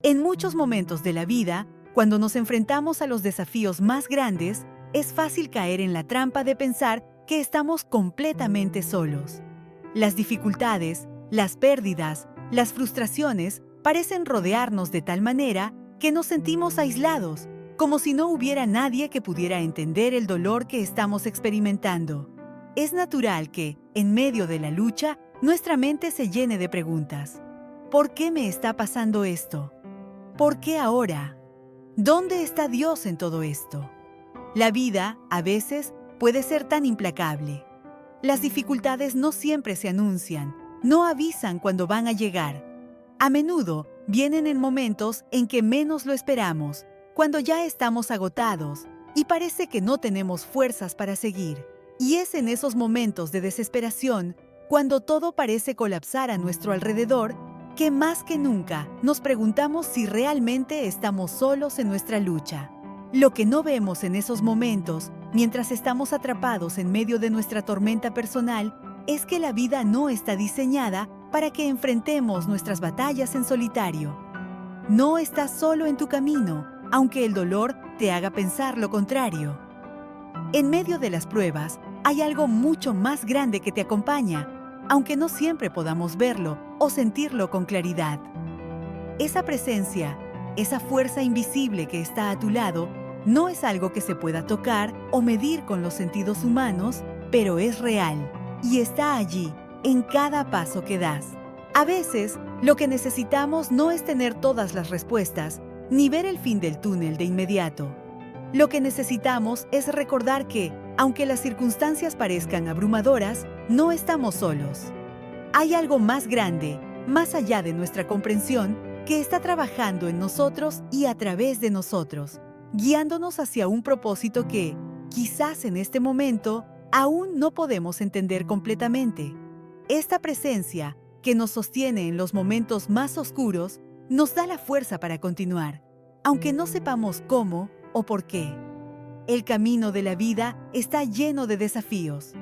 En muchos momentos de la vida, cuando nos enfrentamos a los desafíos más grandes, es fácil caer en la trampa de pensar que estamos completamente solos. Las dificultades, las pérdidas, las frustraciones parecen rodearnos de tal manera que nos sentimos aislados, como si no hubiera nadie que pudiera entender el dolor que estamos experimentando. Es natural que, en medio de la lucha, nuestra mente se llene de preguntas. ¿Por qué me está pasando esto? ¿Por qué ahora? ¿Dónde está Dios en todo esto? La vida, a veces, puede ser tan implacable. Las dificultades no siempre se anuncian, no avisan cuando van a llegar. A menudo vienen en momentos en que menos lo esperamos, cuando ya estamos agotados y parece que no tenemos fuerzas para seguir. Y es en esos momentos de desesperación, cuando todo parece colapsar a nuestro alrededor, que más que nunca nos preguntamos si realmente estamos solos en nuestra lucha. Lo que no vemos en esos momentos, mientras estamos atrapados en medio de nuestra tormenta personal, es que la vida no está diseñada para que enfrentemos nuestras batallas en solitario. No estás solo en tu camino, aunque el dolor te haga pensar lo contrario. En medio de las pruebas, hay algo mucho más grande que te acompaña, aunque no siempre podamos verlo o sentirlo con claridad. Esa presencia, esa fuerza invisible que está a tu lado, no es algo que se pueda tocar o medir con los sentidos humanos, pero es real y está allí, en cada paso que das. A veces, lo que necesitamos no es tener todas las respuestas, ni ver el fin del túnel de inmediato. Lo que necesitamos es recordar que, aunque las circunstancias parezcan abrumadoras, no estamos solos. Hay algo más grande, más allá de nuestra comprensión, que está trabajando en nosotros y a través de nosotros, guiándonos hacia un propósito que, quizás en este momento, aún no podemos entender completamente. Esta presencia, que nos sostiene en los momentos más oscuros, nos da la fuerza para continuar, aunque no sepamos cómo o por qué. El camino de la vida está lleno de desafíos.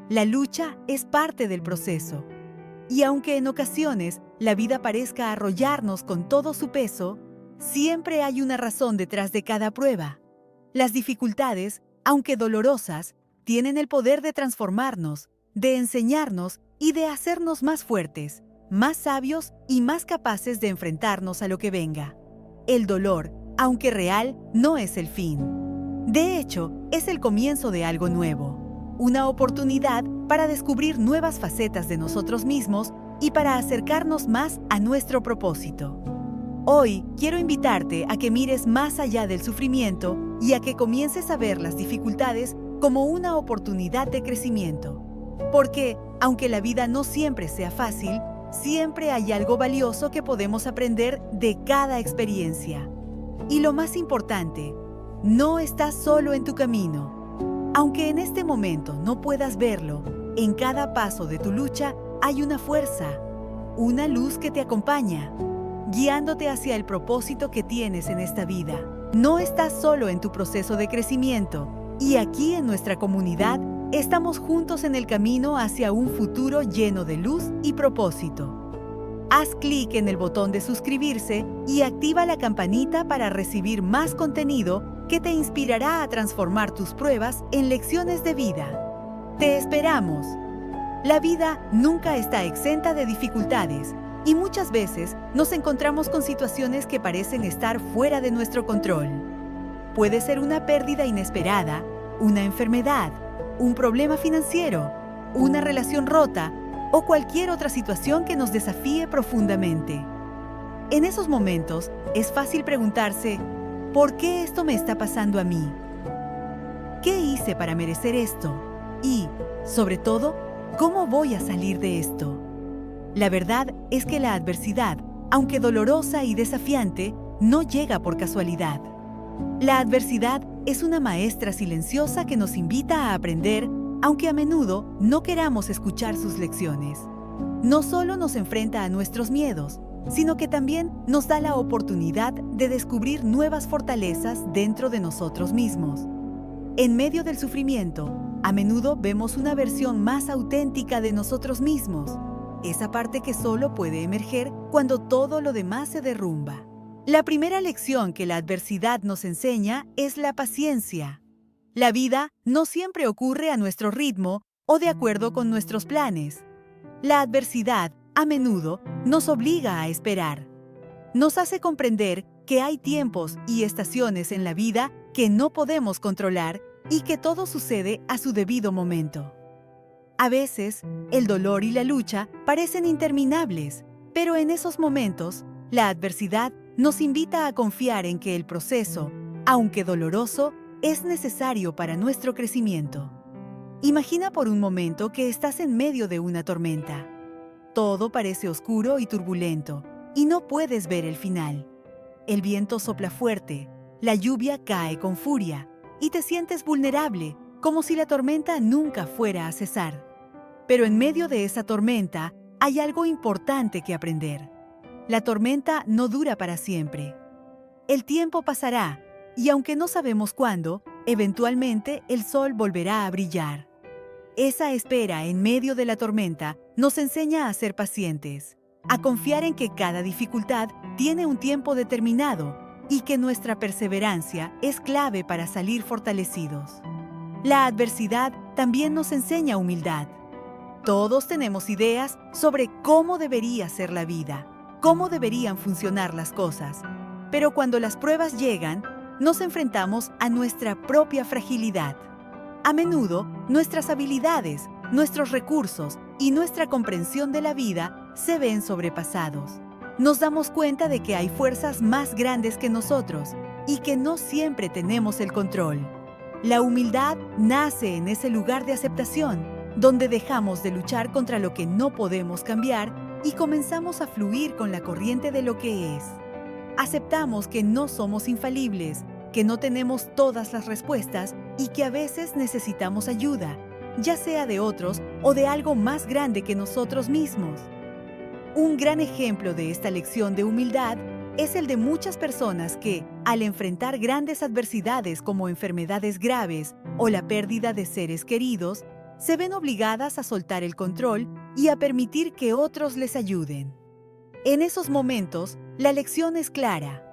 La lucha es parte del proceso. Y aunque en ocasiones la vida parezca arrollarnos con todo su peso, siempre hay una razón detrás de cada prueba. Las dificultades, aunque dolorosas, tienen el poder de transformarnos, de enseñarnos y de hacernos más fuertes, más sabios y más capaces de enfrentarnos a lo que venga. El dolor, aunque real, no es el fin. De hecho, es el comienzo de algo nuevo, una oportunidad para descubrir nuevas facetas de nosotros mismos y para acercarnos más a nuestro propósito. Hoy quiero invitarte a que mires más allá del sufrimiento y a que comiences a ver las dificultades como una oportunidad de crecimiento. Porque, aunque la vida no siempre sea fácil, siempre hay algo valioso que podemos aprender de cada experiencia. Y lo más importante, no estás solo en tu camino. Aunque en este momento no puedas verlo, en cada paso de tu lucha hay una fuerza, una luz que te acompaña, guiándote hacia el propósito que tienes en esta vida. No estás solo en tu proceso de crecimiento, y aquí en nuestra comunidad estamos juntos en el camino hacia un futuro lleno de luz y propósito. Haz clic en el botón de suscribirse y activa la campanita para recibir más contenido que te inspirará a transformar tus pruebas en lecciones de vida. ¡Te esperamos! La vida nunca está exenta de dificultades y muchas veces nos encontramos con situaciones que parecen estar fuera de nuestro control. Puede ser una pérdida inesperada, una enfermedad, un problema financiero, una relación rota o cualquier otra situación que nos desafíe profundamente. En esos momentos es fácil preguntarse, ¿por qué esto me está pasando a mí? ¿Qué hice para merecer esto? Y, sobre todo, ¿cómo voy a salir de esto? La verdad es que la adversidad, aunque dolorosa y desafiante, no llega por casualidad. La adversidad es una maestra silenciosa que nos invita a aprender, aunque a menudo no queramos escuchar sus lecciones. No solo nos enfrenta a nuestros miedos, sino que también nos da la oportunidad de descubrir nuevas fortalezas dentro de nosotros mismos. En medio del sufrimiento, a menudo vemos una versión más auténtica de nosotros mismos, esa parte que solo puede emerger cuando todo lo demás se derrumba. La primera lección que la adversidad nos enseña es la paciencia. La vida no siempre ocurre a nuestro ritmo o de acuerdo con nuestros planes. La adversidad, a menudo, nos obliga a esperar. Nos hace comprender que hay tiempos y estaciones en la vida que no podemos controlar y que todo sucede a su debido momento. A veces, el dolor y la lucha parecen interminables, pero en esos momentos, la adversidad nos invita a confiar en que el proceso, aunque doloroso, es necesario para nuestro crecimiento. Imagina por un momento que estás en medio de una tormenta. Todo parece oscuro y turbulento, y no puedes ver el final. El viento sopla fuerte, la lluvia cae con furia, y te sientes vulnerable, como si la tormenta nunca fuera a cesar. Pero en medio de esa tormenta hay algo importante que aprender. La tormenta no dura para siempre. El tiempo pasará, y aunque no sabemos cuándo, eventualmente el sol volverá a brillar. Esa espera en medio de la tormenta nos enseña a ser pacientes, a confiar en que cada dificultad tiene un tiempo determinado y que nuestra perseverancia es clave para salir fortalecidos. La adversidad también nos enseña humildad. Todos tenemos ideas sobre cómo debería ser la vida, cómo deberían funcionar las cosas, pero cuando las pruebas llegan, nos enfrentamos a nuestra propia fragilidad. A menudo, nuestras habilidades, nuestros recursos y nuestra comprensión de la vida se ven sobrepasados. Nos damos cuenta de que hay fuerzas más grandes que nosotros y que no siempre tenemos el control. La humildad nace en ese lugar de aceptación, donde dejamos de luchar contra lo que no podemos cambiar y comenzamos a fluir con la corriente de lo que es. Aceptamos que no somos infalibles, que no tenemos todas las respuestas y que a veces necesitamos ayuda, ya sea de otros o de algo más grande que nosotros mismos. Un gran ejemplo de esta lección de humildad es el de muchas personas que, al enfrentar grandes adversidades como enfermedades graves o la pérdida de seres queridos, se ven obligadas a soltar el control y a permitir que otros les ayuden. En esos momentos, la lección es clara.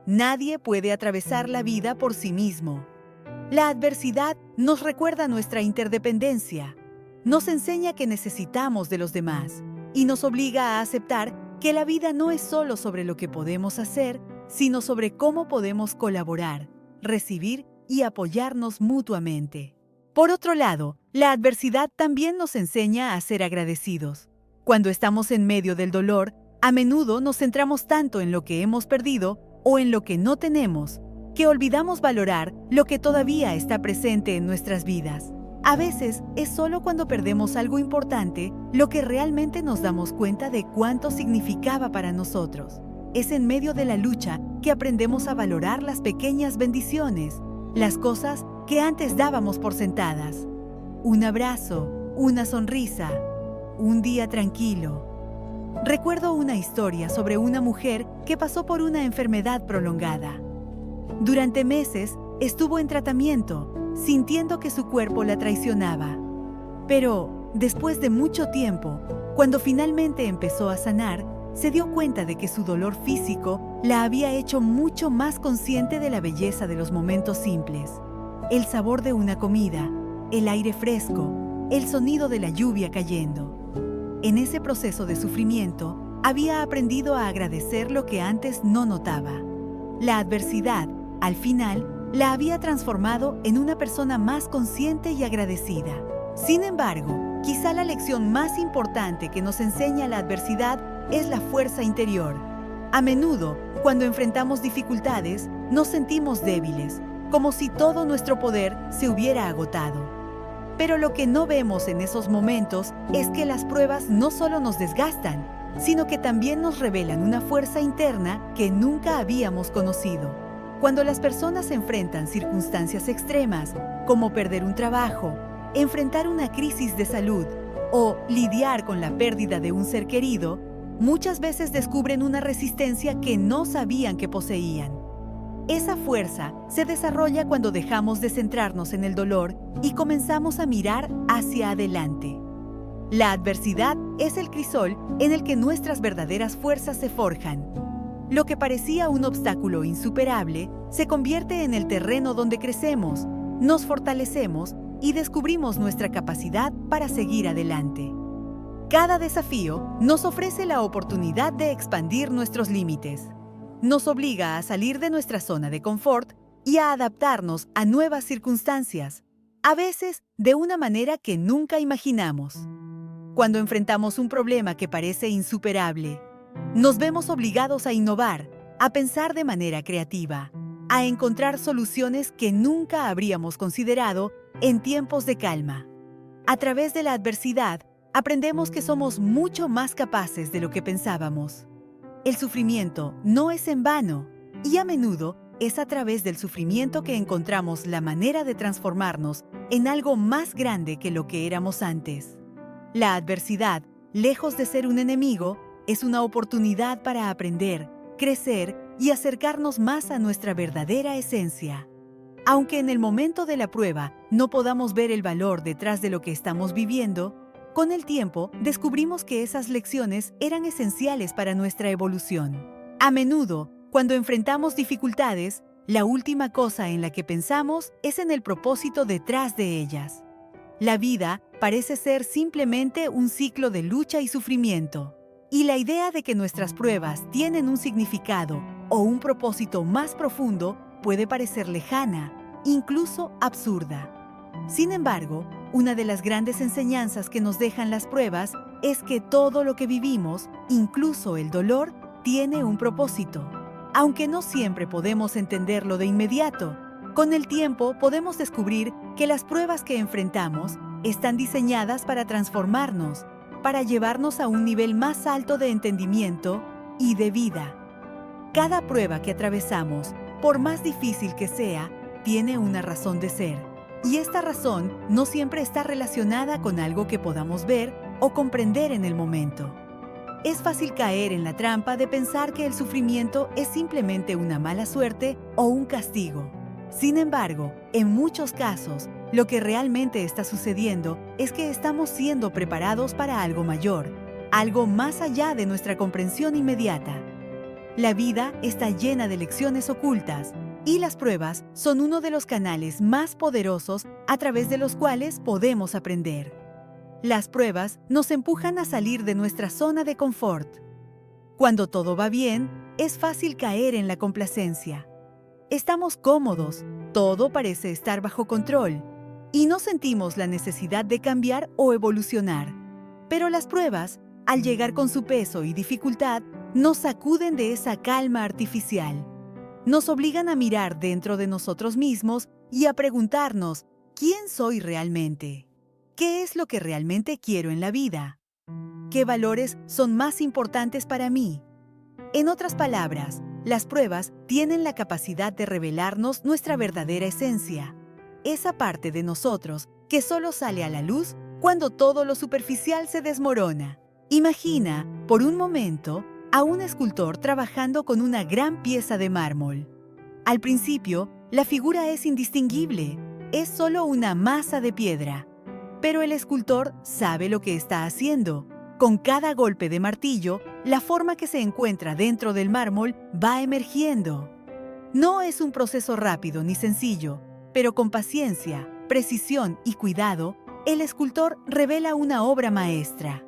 Nadie puede atravesar la vida por sí mismo. La adversidad nos recuerda nuestra interdependencia, nos enseña que necesitamos de los demás y nos obliga a aceptar que la vida no es solo sobre lo que podemos hacer, sino sobre cómo podemos colaborar, recibir y apoyarnos mutuamente. Por otro lado, la adversidad también nos enseña a ser agradecidos. Cuando estamos en medio del dolor, a menudo nos centramos tanto en lo que hemos perdido o en lo que no tenemos, que olvidamos valorar lo que todavía está presente en nuestras vidas. A veces es solo cuando perdemos algo importante lo que realmente nos damos cuenta de cuánto significaba para nosotros. Es en medio de la lucha que aprendemos a valorar las pequeñas bendiciones, las cosas que antes dábamos por sentadas. Un abrazo, una sonrisa, un día tranquilo. Recuerdo una historia sobre una mujer que pasó por una enfermedad prolongada. Durante meses estuvo en tratamiento, sintiendo que su cuerpo la traicionaba. Pero, después de mucho tiempo, cuando finalmente empezó a sanar, se dio cuenta de que su dolor físico la había hecho mucho más consciente de la belleza de los momentos simples. El sabor de una comida, el aire fresco, el sonido de la lluvia cayendo. En ese proceso de sufrimiento, había aprendido a agradecer lo que antes no notaba. La adversidad, al final, la había transformado en una persona más consciente y agradecida. Sin embargo, quizá la lección más importante que nos enseña la adversidad es la fuerza interior. A menudo, cuando enfrentamos dificultades, nos sentimos débiles, como si todo nuestro poder se hubiera agotado. Pero lo que no vemos en esos momentos es que las pruebas no solo nos desgastan, sino que también nos revelan una fuerza interna que nunca habíamos conocido. Cuando las personas enfrentan circunstancias extremas, como perder un trabajo, enfrentar una crisis de salud o lidiar con la pérdida de un ser querido, muchas veces descubren una resistencia que no sabían que poseían. Esa fuerza se desarrolla cuando dejamos de centrarnos en el dolor y comenzamos a mirar hacia adelante. La adversidad es el crisol en el que nuestras verdaderas fuerzas se forjan. Lo que parecía un obstáculo insuperable se convierte en el terreno donde crecemos, nos fortalecemos y descubrimos nuestra capacidad para seguir adelante. Cada desafío nos ofrece la oportunidad de expandir nuestros límites. Nos obliga a salir de nuestra zona de confort y a adaptarnos a nuevas circunstancias, a veces de una manera que nunca imaginamos. Cuando enfrentamos un problema que parece insuperable, nos vemos obligados a innovar, a pensar de manera creativa, a encontrar soluciones que nunca habríamos considerado en tiempos de calma. A través de la adversidad, aprendemos que somos mucho más capaces de lo que pensábamos. El sufrimiento no es en vano, y a menudo es a través del sufrimiento que encontramos la manera de transformarnos en algo más grande que lo que éramos antes. La adversidad, lejos de ser un enemigo, es una oportunidad para aprender, crecer y acercarnos más a nuestra verdadera esencia. Aunque en el momento de la prueba no podamos ver el valor detrás de lo que estamos viviendo, con el tiempo descubrimos que esas lecciones eran esenciales para nuestra evolución. A menudo, cuando enfrentamos dificultades, la última cosa en la que pensamos es en el propósito detrás de ellas. La vida parece ser simplemente un ciclo de lucha y sufrimiento, y la idea de que nuestras pruebas tienen un significado o un propósito más profundo puede parecer lejana, incluso absurda. Sin embargo, una de las grandes enseñanzas que nos dejan las pruebas es que todo lo que vivimos, incluso el dolor, tiene un propósito. Aunque no siempre podemos entenderlo de inmediato, con el tiempo podemos descubrir que las pruebas que enfrentamos están diseñadas para transformarnos, para llevarnos a un nivel más alto de entendimiento y de vida. Cada prueba que atravesamos, por más difícil que sea, tiene una razón de ser. Y esta razón no siempre está relacionada con algo que podamos ver o comprender en el momento. Es fácil caer en la trampa de pensar que el sufrimiento es simplemente una mala suerte o un castigo. Sin embargo, en muchos casos, lo que realmente está sucediendo es que estamos siendo preparados para algo mayor, algo más allá de nuestra comprensión inmediata. La vida está llena de lecciones ocultas, y las pruebas son uno de los canales más poderosos a través de los cuales podemos aprender. Las pruebas nos empujan a salir de nuestra zona de confort. Cuando todo va bien, es fácil caer en la complacencia. Estamos cómodos, todo parece estar bajo control, y no sentimos la necesidad de cambiar o evolucionar. Pero las pruebas, al llegar con su peso y dificultad, nos sacuden de esa calma artificial. Nos obligan a mirar dentro de nosotros mismos y a preguntarnos, ¿quién soy realmente? ¿Qué es lo que realmente quiero en la vida? ¿Qué valores son más importantes para mí? En otras palabras, las pruebas tienen la capacidad de revelarnos nuestra verdadera esencia, esa parte de nosotros que solo sale a la luz cuando todo lo superficial se desmorona. Imagina, por un momento, a un escultor trabajando con una gran pieza de mármol. Al principio, la figura es indistinguible, es solo una masa de piedra. Pero el escultor sabe lo que está haciendo. Con cada golpe de martillo, la forma que se encuentra dentro del mármol va emergiendo. No es un proceso rápido ni sencillo, pero con paciencia, precisión y cuidado, el escultor revela una obra maestra.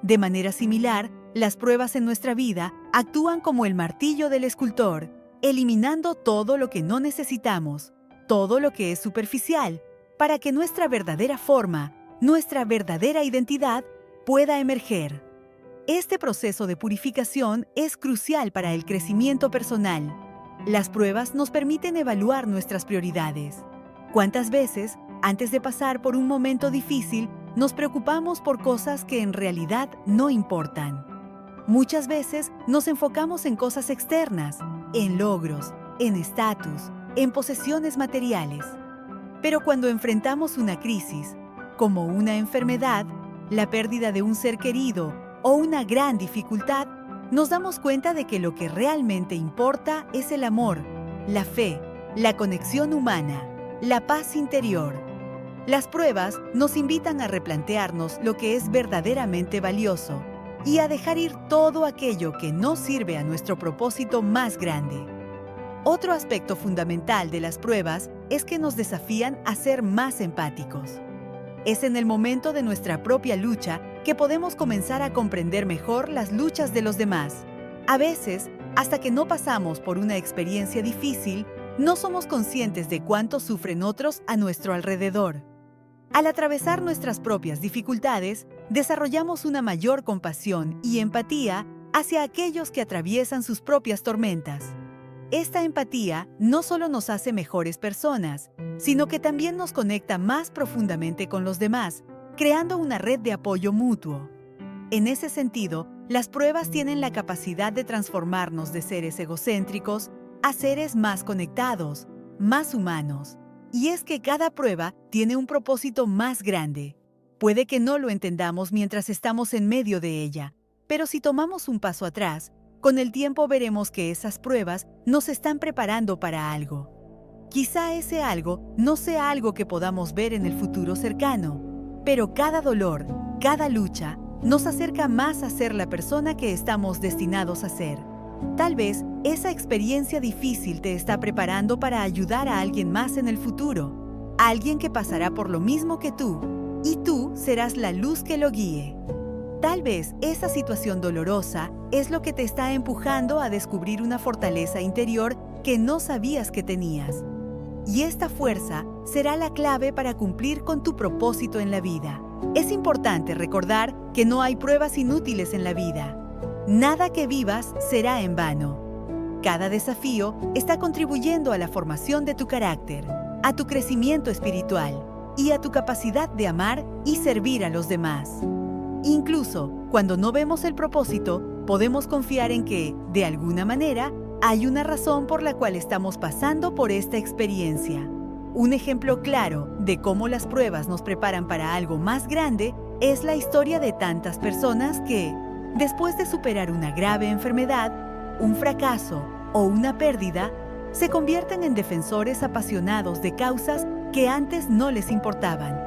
De manera similar, las pruebas en nuestra vida actúan como el martillo del escultor, eliminando todo lo que no necesitamos, todo lo que es superficial, para que nuestra verdadera forma, nuestra verdadera identidad, pueda emerger. Este proceso de purificación es crucial para el crecimiento personal. Las pruebas nos permiten evaluar nuestras prioridades. ¿Cuántas veces, antes de pasar por un momento difícil, nos preocupamos por cosas que en realidad no importan? Muchas veces nos enfocamos en cosas externas, en logros, en estatus, en posesiones materiales. Pero cuando enfrentamos una crisis, como una enfermedad, la pérdida de un ser querido o una gran dificultad, nos damos cuenta de que lo que realmente importa es el amor, la fe, la conexión humana, la paz interior. Las pruebas nos invitan a replantearnos lo que es verdaderamente valioso, y a dejar ir todo aquello que no sirve a nuestro propósito más grande. Otro aspecto fundamental de las pruebas es que nos desafían a ser más empáticos. Es en el momento de nuestra propia lucha que podemos comenzar a comprender mejor las luchas de los demás. A veces, hasta que no pasamos por una experiencia difícil, no somos conscientes de cuánto sufren otros a nuestro alrededor. Al atravesar nuestras propias dificultades, desarrollamos una mayor compasión y empatía hacia aquellos que atraviesan sus propias tormentas. Esta empatía no solo nos hace mejores personas, sino que también nos conecta más profundamente con los demás, creando una red de apoyo mutuo. En ese sentido, las pruebas tienen la capacidad de transformarnos de seres egocéntricos a seres más conectados, más humanos. Y es que cada prueba tiene un propósito más grande. Puede que no lo entendamos mientras estamos en medio de ella, pero si tomamos un paso atrás, con el tiempo veremos que esas pruebas nos están preparando para algo. Quizá ese algo no sea algo que podamos ver en el futuro cercano, pero cada dolor, cada lucha, nos acerca más a ser la persona que estamos destinados a ser. Tal vez esa experiencia difícil te está preparando para ayudar a alguien más en el futuro, a alguien que pasará por lo mismo que tú, y tú serás la luz que lo guíe. Tal vez esa situación dolorosa es lo que te está empujando a descubrir una fortaleza interior que no sabías que tenías. Y esta fuerza será la clave para cumplir con tu propósito en la vida. Es importante recordar que no hay pruebas inútiles en la vida. Nada que vivas será en vano. Cada desafío está contribuyendo a la formación de tu carácter, a tu crecimiento espiritual y a tu capacidad de amar y servir a los demás. Incluso cuando no vemos el propósito, podemos confiar en que, de alguna manera, hay una razón por la cual estamos pasando por esta experiencia. Un ejemplo claro de cómo las pruebas nos preparan para algo más grande es la historia de tantas personas que, después de superar una grave enfermedad, un fracaso o una pérdida, se convierten en defensores apasionados de causas que antes no les importaban.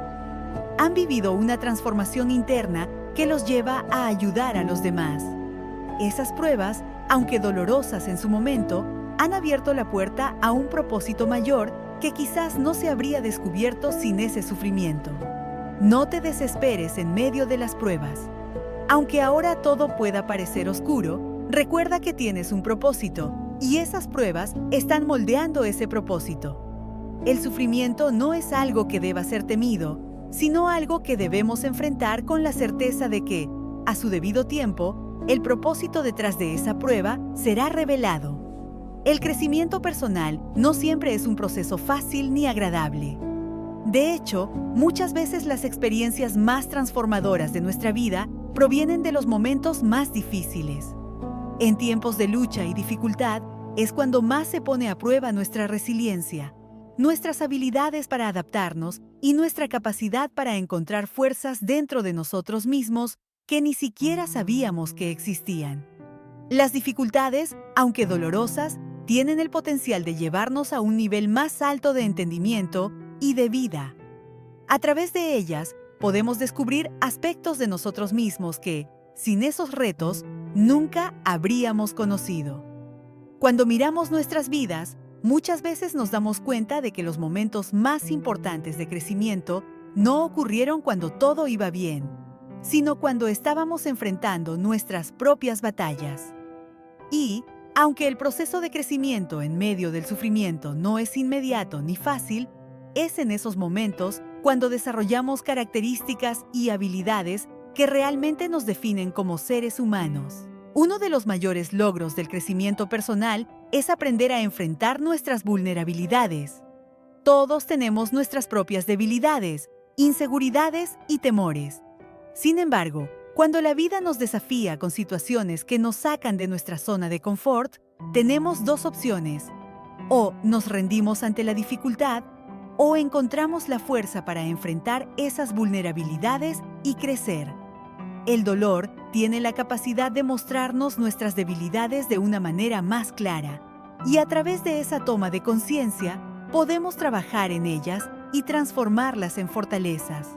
Han vivido una transformación interna que los lleva a ayudar a los demás. Esas pruebas, aunque dolorosas en su momento, han abierto la puerta a un propósito mayor que quizás no se habría descubierto sin ese sufrimiento. No te desesperes en medio de las pruebas. Aunque ahora todo pueda parecer oscuro, recuerda que tienes un propósito y esas pruebas están moldeando ese propósito. El sufrimiento no es algo que deba ser temido, sino algo que debemos enfrentar con la certeza de que, a su debido tiempo, el propósito detrás de esa prueba será revelado. El crecimiento personal no siempre es un proceso fácil ni agradable. De hecho, muchas veces las experiencias más transformadoras de nuestra vida provienen de los momentos más difíciles. En tiempos de lucha y dificultad es cuando más se pone a prueba nuestra resiliencia, nuestras habilidades para adaptarnos y nuestra capacidad para encontrar fuerzas dentro de nosotros mismos que ni siquiera sabíamos que existían. Las dificultades, aunque dolorosas, tienen el potencial de llevarnos a un nivel más alto de entendimiento y de vida. A través de ellas, podemos descubrir aspectos de nosotros mismos que, sin esos retos, nunca habríamos conocido. Cuando miramos nuestras vidas, muchas veces nos damos cuenta de que los momentos más importantes de crecimiento no ocurrieron cuando todo iba bien, sino cuando estábamos enfrentando nuestras propias batallas. Y, aunque el proceso de crecimiento en medio del sufrimiento no es inmediato ni fácil, es en esos momentos cuando desarrollamos características y habilidades que realmente nos definen como seres humanos. Uno de los mayores logros del crecimiento personal es aprender a enfrentar nuestras vulnerabilidades. Todos tenemos nuestras propias debilidades, inseguridades y temores. Sin embargo, cuando la vida nos desafía con situaciones que nos sacan de nuestra zona de confort, tenemos dos opciones. O nos rendimos ante la dificultad, o encontramos la fuerza para enfrentar esas vulnerabilidades y crecer. El dolor tiene la capacidad de mostrarnos nuestras debilidades de una manera más clara, y a través de esa toma de conciencia, podemos trabajar en ellas y transformarlas en fortalezas.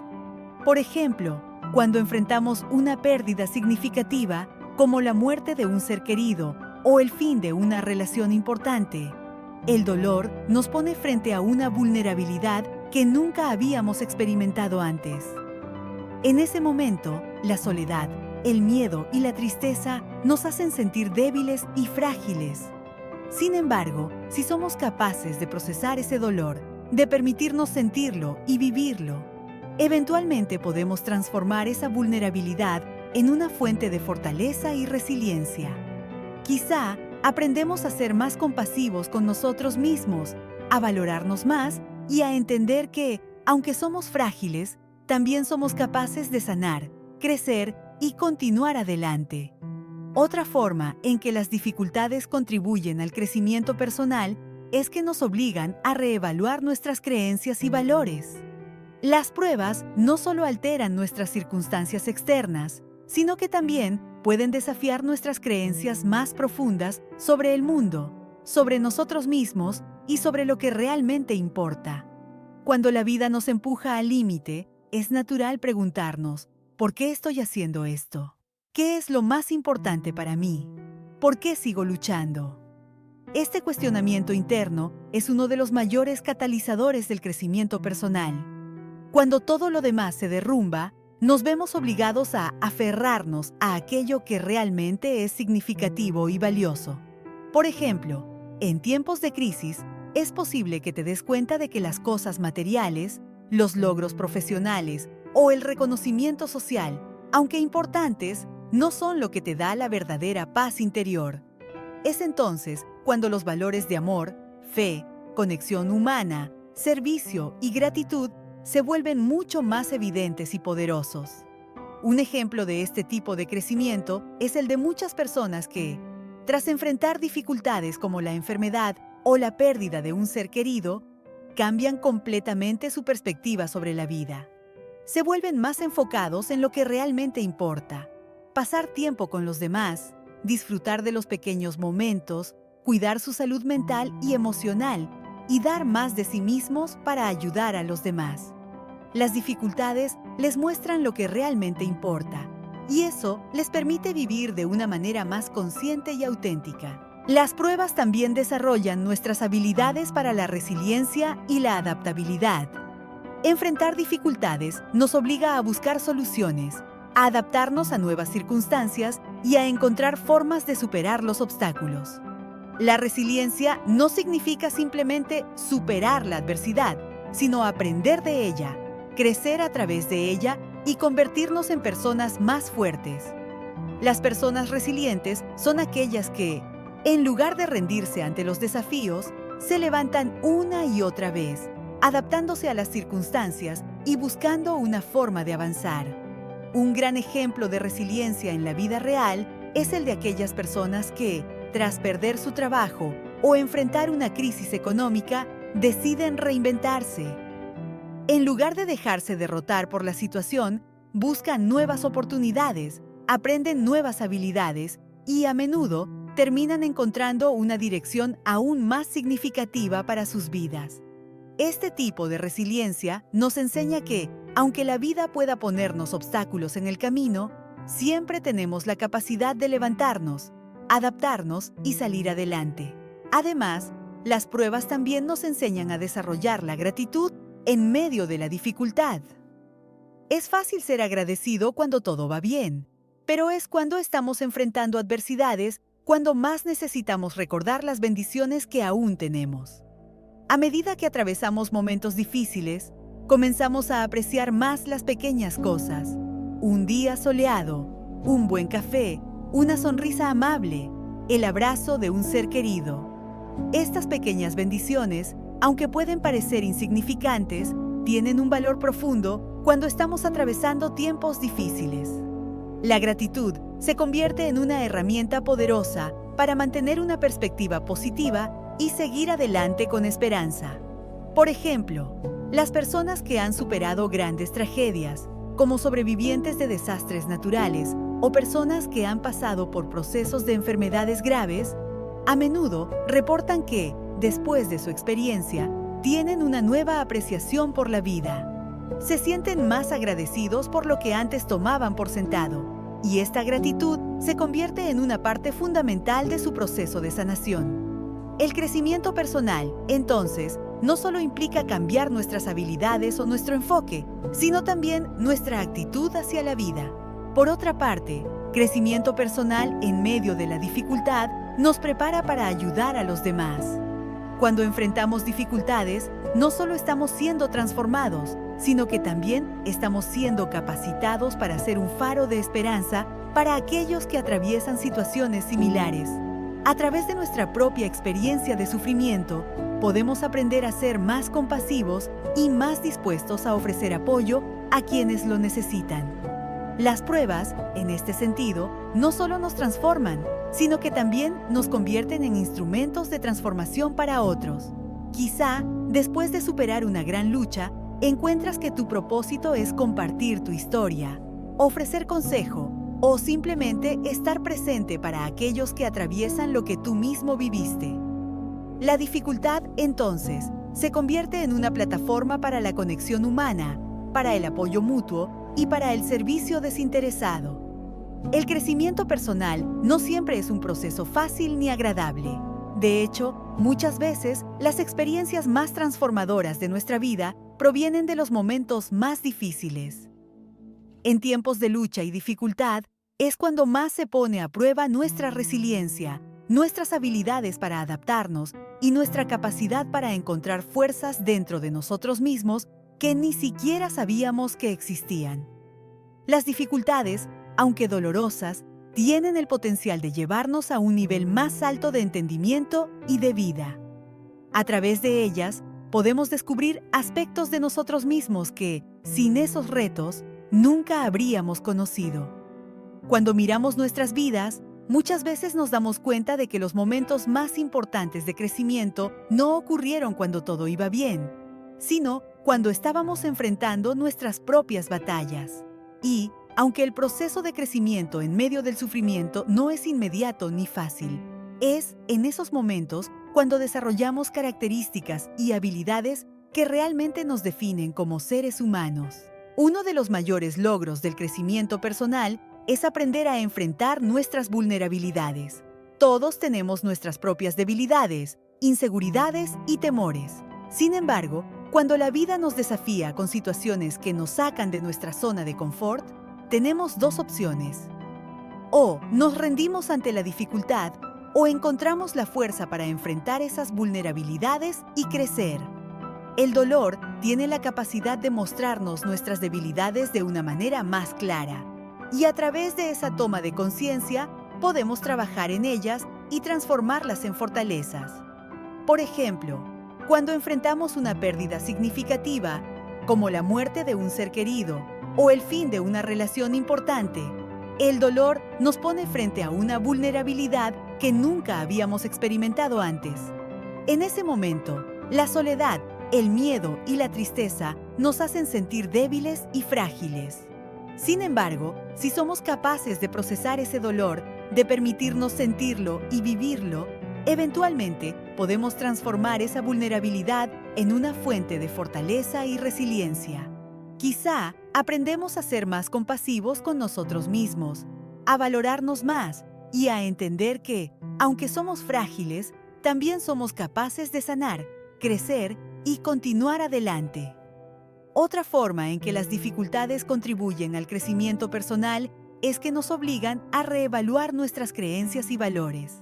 Por ejemplo, Cuando enfrentamos una pérdida significativa, como la muerte de un ser querido o el fin de una relación importante, el dolor nos pone frente a una vulnerabilidad que nunca habíamos experimentado antes. En ese momento, la soledad, el miedo y la tristeza nos hacen sentir débiles y frágiles. Sin embargo, si somos capaces de procesar ese dolor, de permitirnos sentirlo y vivirlo, eventualmente podemos transformar esa vulnerabilidad en una fuente de fortaleza y resiliencia. Quizá aprendemos a ser más compasivos con nosotros mismos, a valorarnos más y a entender que, aunque somos frágiles, también somos capaces de sanar, crecer y continuar adelante. Otra forma en que las dificultades contribuyen al crecimiento personal es que nos obligan a reevaluar nuestras creencias y valores. Las pruebas no solo alteran nuestras circunstancias externas, sino que también pueden desafiar nuestras creencias más profundas sobre el mundo, sobre nosotros mismos y sobre lo que realmente importa. Cuando la vida nos empuja al límite, es natural preguntarnos, ¿por qué estoy haciendo esto? ¿Qué es lo más importante para mí? ¿Por qué sigo luchando? Este cuestionamiento interno es uno de los mayores catalizadores del crecimiento personal. Cuando todo lo demás se derrumba, nos vemos obligados a aferrarnos a aquello que realmente es significativo y valioso. Por ejemplo, en tiempos de crisis, es posible que te des cuenta de que las cosas materiales, los logros profesionales o el reconocimiento social, aunque importantes, no son lo que te da la verdadera paz interior. Es entonces cuando los valores de amor, fe, conexión humana, servicio y gratitud se vuelven mucho más evidentes y poderosos. Un ejemplo de este tipo de crecimiento es el de muchas personas que, tras enfrentar dificultades como la enfermedad o la pérdida de un ser querido, cambian completamente su perspectiva sobre la vida. Se vuelven más enfocados en lo que realmente importa: pasar tiempo con los demás, disfrutar de los pequeños momentos, cuidar su salud mental y emocional y dar más de sí mismos para ayudar a los demás. Las dificultades les muestran lo que realmente importa, y eso les permite vivir de una manera más consciente y auténtica. Las pruebas también desarrollan nuestras habilidades para la resiliencia y la adaptabilidad. Enfrentar dificultades nos obliga a buscar soluciones, a adaptarnos a nuevas circunstancias y a encontrar formas de superar los obstáculos. La resiliencia no significa simplemente superar la adversidad, sino aprender de ella, crecer a través de ella y convertirnos en personas más fuertes. Las personas resilientes son aquellas que, en lugar de rendirse ante los desafíos, se levantan una y otra vez, adaptándose a las circunstancias y buscando una forma de avanzar. Un gran ejemplo de resiliencia en la vida real es el de aquellas personas que, tras perder su trabajo o enfrentar una crisis económica, deciden reinventarse. En lugar de dejarse derrotar por la situación, buscan nuevas oportunidades, aprenden nuevas habilidades y, a menudo, terminan encontrando una dirección aún más significativa para sus vidas. Este tipo de resiliencia nos enseña que, aunque la vida pueda ponernos obstáculos en el camino, siempre tenemos la capacidad de levantarnos, adaptarnos y salir adelante. Además, las pruebas también nos enseñan a desarrollar la gratitud en medio de la dificultad. Es fácil ser agradecido cuando todo va bien, pero es cuando estamos enfrentando adversidades cuando más necesitamos recordar las bendiciones que aún tenemos. A medida que atravesamos momentos difíciles, comenzamos a apreciar más las pequeñas cosas: un día soleado, un buen café, una sonrisa amable, el abrazo de un ser querido. Estas pequeñas bendiciones, aunque pueden parecer insignificantes, tienen un valor profundo cuando estamos atravesando tiempos difíciles. La gratitud se convierte en una herramienta poderosa para mantener una perspectiva positiva y seguir adelante con esperanza. Por ejemplo, las personas que han superado grandes tragedias, como sobrevivientes de desastres naturales o personas que han pasado por procesos de enfermedades graves, a menudo reportan que, después de su experiencia, tienen una nueva apreciación por la vida. se sienten más agradecidos por lo que antes tomaban por sentado, y esta gratitud se convierte en una parte fundamental de su proceso de sanación. El crecimiento personal, entonces, no solo implica cambiar nuestras habilidades o nuestro enfoque, sino también nuestra actitud hacia la vida. Por otra parte, crecimiento personal en medio de la dificultad nos prepara para ayudar a los demás. Cuando enfrentamos dificultades, no solo estamos siendo transformados, sino que también estamos siendo capacitados para ser un faro de esperanza para aquellos que atraviesan situaciones similares. A través de nuestra propia experiencia de sufrimiento, podemos aprender a ser más compasivos y más dispuestos a ofrecer apoyo a quienes lo necesitan. Las pruebas, en este sentido, no solo nos transforman, sino que también nos convierten en instrumentos de transformación para otros. Quizá, después de superar una gran lucha, encuentras que tu propósito es compartir tu historia, ofrecer consejo o simplemente estar presente para aquellos que atraviesan lo que tú mismo viviste. La dificultad, entonces, se convierte en una plataforma para la conexión humana, para el apoyo mutuo y para el servicio desinteresado. El crecimiento personal no siempre es un proceso fácil ni agradable. De hecho, muchas veces, las experiencias más transformadoras de nuestra vida provienen de los momentos más difíciles. En tiempos de lucha y dificultad, es cuando más se pone a prueba nuestra resiliencia, nuestras habilidades para adaptarnos y nuestra capacidad para encontrar fuerzas dentro de nosotros mismos que ni siquiera sabíamos que existían. Las dificultades, aunque dolorosas, tienen el potencial de llevarnos a un nivel más alto de entendimiento y de vida. A través de ellas, podemos descubrir aspectos de nosotros mismos que, sin esos retos, nunca habríamos conocido. Cuando miramos nuestras vidas, muchas veces nos damos cuenta de que los momentos más importantes de crecimiento no ocurrieron cuando todo iba bien, sino cuando estábamos enfrentando nuestras propias batallas. Y, aunque el proceso de crecimiento en medio del sufrimiento no es inmediato ni fácil, es en esos momentos cuando desarrollamos características y habilidades que realmente nos definen como seres humanos. Uno de los mayores logros del crecimiento personal es aprender a enfrentar nuestras vulnerabilidades. Todos tenemos nuestras propias debilidades, inseguridades y temores. Sin embargo, cuando la vida nos desafía con situaciones que nos sacan de nuestra zona de confort, tenemos dos opciones. O nos rendimos ante la dificultad, o encontramos la fuerza para enfrentar esas vulnerabilidades y crecer. El dolor tiene la capacidad de mostrarnos nuestras debilidades de una manera más clara, y a través de esa toma de conciencia podemos trabajar en ellas y transformarlas en fortalezas. Por ejemplo, cuando enfrentamos una pérdida significativa, como la muerte de un ser querido o el fin de una relación importante, el dolor nos pone frente a una vulnerabilidad que nunca habíamos experimentado antes. En ese momento, la soledad, el miedo y la tristeza nos hacen sentir débiles y frágiles. Sin embargo, si somos capaces de procesar ese dolor, de permitirnos sentirlo y vivirlo, eventualmente podemos transformar esa vulnerabilidad en una fuente de fortaleza y resiliencia. Quizá aprendemos a ser más compasivos con nosotros mismos, a valorarnos más y a entender que, aunque somos frágiles, también somos capaces de sanar, crecer y continuar adelante. Otra forma en que las dificultades contribuyen al crecimiento personal es que nos obligan a reevaluar nuestras creencias y valores.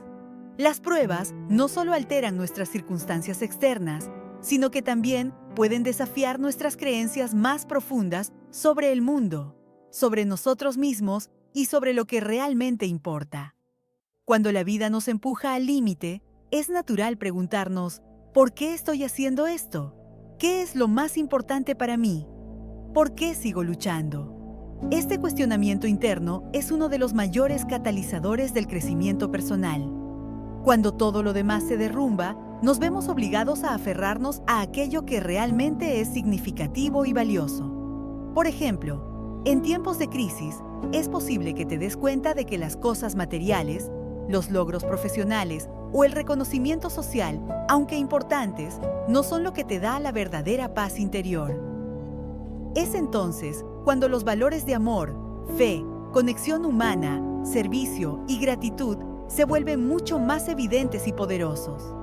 Las pruebas no solo alteran nuestras circunstancias externas, sino que también pueden desafiar nuestras creencias más profundas sobre el mundo, sobre nosotros mismos y sobre lo que realmente importa. Cuando la vida nos empuja al límite, es natural preguntarnos, ¿por qué estoy haciendo esto? ¿Qué es lo más importante para mí? ¿Por qué sigo luchando? Este cuestionamiento interno es uno de los mayores catalizadores del crecimiento personal. Cuando todo lo demás se derrumba, nos vemos obligados a aferrarnos a aquello que realmente es significativo y valioso. Por ejemplo, en tiempos de crisis, es posible que te des cuenta de que las cosas materiales, los logros profesionales o el reconocimiento social, aunque importantes, no son lo que te da la verdadera paz interior. Es entonces cuando los valores de amor, fe, conexión humana, servicio y gratitud se vuelven mucho más evidentes y poderosos.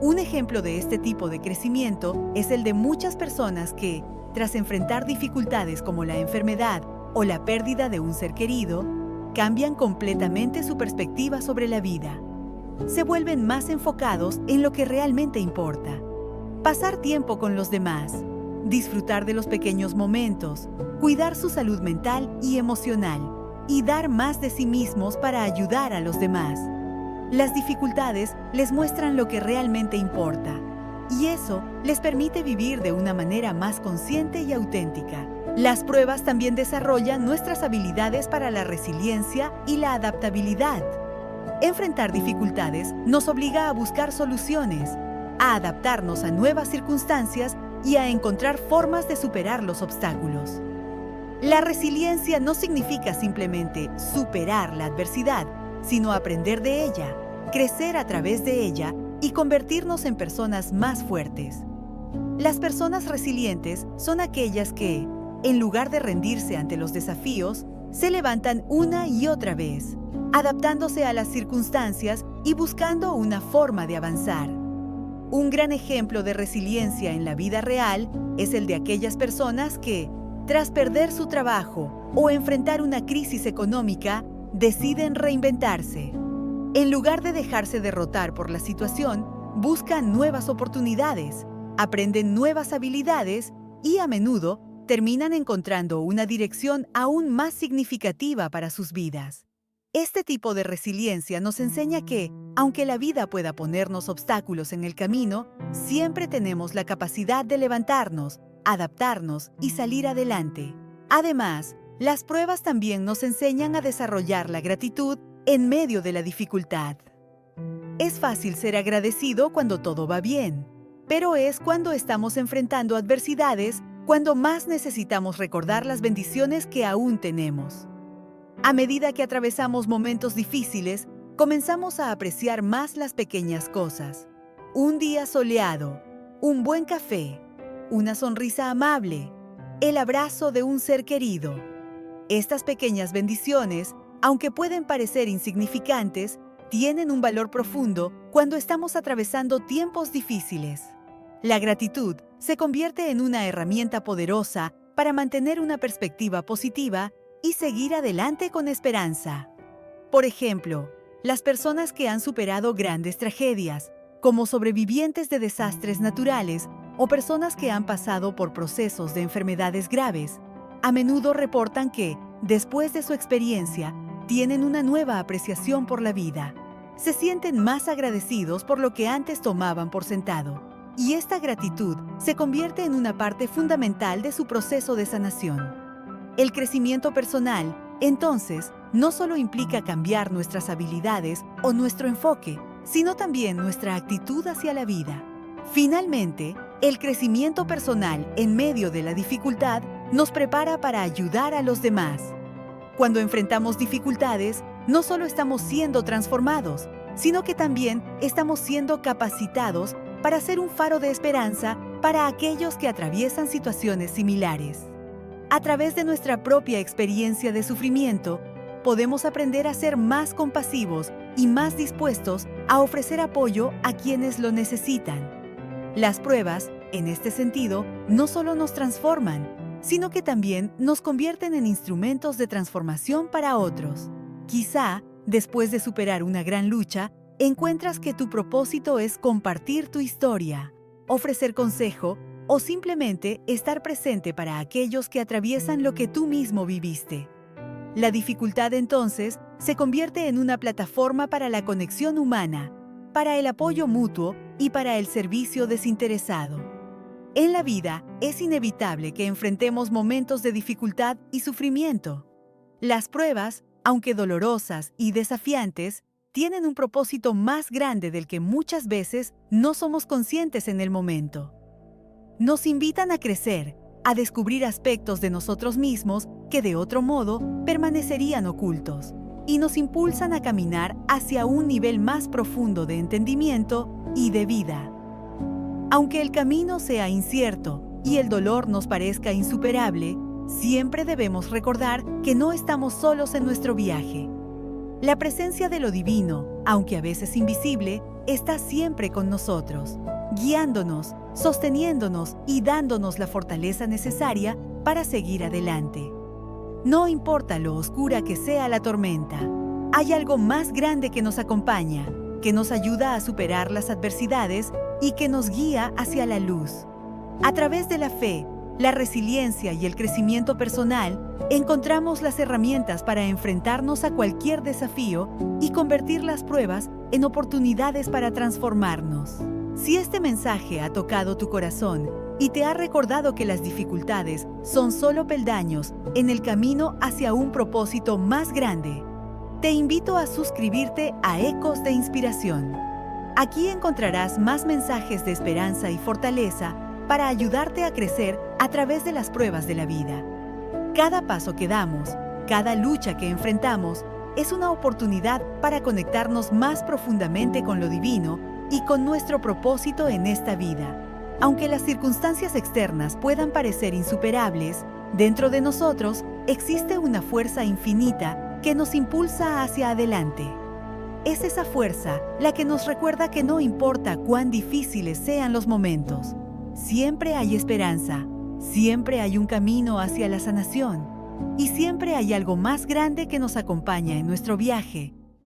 Un ejemplo de este tipo de crecimiento es el de muchas personas que, tras enfrentar dificultades como la enfermedad o la pérdida de un ser querido, cambian completamente su perspectiva sobre la vida. Se vuelven más enfocados en lo que realmente importa. Pasar tiempo con los demás, disfrutar de los pequeños momentos, cuidar su salud mental y emocional, y dar más de sí mismos para ayudar a los demás. Las dificultades les muestran lo que realmente importa, y eso les permite vivir de una manera más consciente y auténtica. Las pruebas también desarrollan nuestras habilidades para la resiliencia y la adaptabilidad. Enfrentar dificultades nos obliga a buscar soluciones, a adaptarnos a nuevas circunstancias y a encontrar formas de superar los obstáculos. La resiliencia no significa simplemente superar la adversidad, sino aprender de ella, crecer a través de ella y convertirnos en personas más fuertes. Las personas resilientes son aquellas que, en lugar de rendirse ante los desafíos, se levantan una y otra vez, adaptándose a las circunstancias y buscando una forma de avanzar. Un gran ejemplo de resiliencia en la vida real es el de aquellas personas que, tras perder su trabajo o enfrentar una crisis económica, deciden reinventarse. En lugar de dejarse derrotar por la situación, buscan nuevas oportunidades, aprenden nuevas habilidades y, a menudo, terminan encontrando una dirección aún más significativa para sus vidas. Este tipo de resiliencia nos enseña que, aunque la vida pueda ponernos obstáculos en el camino, siempre tenemos la capacidad de levantarnos, adaptarnos y salir adelante. Además, las pruebas también nos enseñan a desarrollar la gratitud en medio de la dificultad. Es fácil ser agradecido cuando todo va bien, pero es cuando estamos enfrentando adversidades cuando más necesitamos recordar las bendiciones que aún tenemos. A medida que atravesamos momentos difíciles, comenzamos a apreciar más las pequeñas cosas. Un día soleado, un buen café, una sonrisa amable, el abrazo de un ser querido. Estas pequeñas bendiciones, aunque pueden parecer insignificantes, tienen un valor profundo cuando estamos atravesando tiempos difíciles. La gratitud se convierte en una herramienta poderosa para mantener una perspectiva positiva y seguir adelante con esperanza. Por ejemplo, las personas que han superado grandes tragedias, como sobrevivientes de desastres naturales o personas que han pasado por procesos de enfermedades graves, a menudo reportan que, después de su experiencia, tienen una nueva apreciación por la vida. Se sienten más agradecidos por lo que antes tomaban por sentado, y esta gratitud se convierte en una parte fundamental de su proceso de sanación. El crecimiento personal, entonces, no solo implica cambiar nuestras habilidades o nuestro enfoque, sino también nuestra actitud hacia la vida. Finalmente, el crecimiento personal en medio de la dificultad nos prepara para ayudar a los demás. Cuando enfrentamos dificultades, no solo estamos siendo transformados, sino que también estamos siendo capacitados para ser un faro de esperanza para aquellos que atraviesan situaciones similares. A través de nuestra propia experiencia de sufrimiento, podemos aprender a ser más compasivos y más dispuestos a ofrecer apoyo a quienes lo necesitan. Las pruebas, en este sentido, no solo nos transforman, sino que también nos convierten en instrumentos de transformación para otros. Quizá, después de superar una gran lucha, encuentras que tu propósito es compartir tu historia, ofrecer consejo o simplemente estar presente para aquellos que atraviesan lo que tú mismo viviste. La dificultad entonces se convierte en una plataforma para la conexión humana, para el apoyo mutuo y para el servicio desinteresado. En la vida es inevitable que enfrentemos momentos de dificultad y sufrimiento. Las pruebas, aunque dolorosas y desafiantes, tienen un propósito más grande del que muchas veces no somos conscientes en el momento. Nos invitan a crecer, a descubrir aspectos de nosotros mismos que de otro modo permanecerían ocultos, y nos impulsan a caminar hacia un nivel más profundo de entendimiento y de vida. Aunque el camino sea incierto y el dolor nos parezca insuperable, siempre debemos recordar que no estamos solos en nuestro viaje. La presencia de lo divino, aunque a veces invisible, está siempre con nosotros, guiándonos, sosteniéndonos y dándonos la fortaleza necesaria para seguir adelante. No importa lo oscura que sea la tormenta, hay algo más grande que nos acompaña, que nos ayuda a superar las adversidades y que nos guía hacia la luz. A través de la fe, la resiliencia y el crecimiento personal, encontramos las herramientas para enfrentarnos a cualquier desafío y convertir las pruebas en oportunidades para transformarnos. Si este mensaje ha tocado tu corazón y te ha recordado que las dificultades son solo peldaños en el camino hacia un propósito más grande, te invito a suscribirte a Ecos de Inspiración. Aquí encontrarás más mensajes de esperanza y fortaleza para ayudarte a crecer a través de las pruebas de la vida. Cada paso que damos, cada lucha que enfrentamos, es una oportunidad para conectarnos más profundamente con lo divino y con nuestro propósito en esta vida. Aunque las circunstancias externas puedan parecer insuperables, dentro de nosotros existe una fuerza infinita que nos impulsa hacia adelante. Es esa fuerza la que nos recuerda que no importa cuán difíciles sean los momentos, siempre hay esperanza, siempre hay un camino hacia la sanación y siempre hay algo más grande que nos acompaña en nuestro viaje.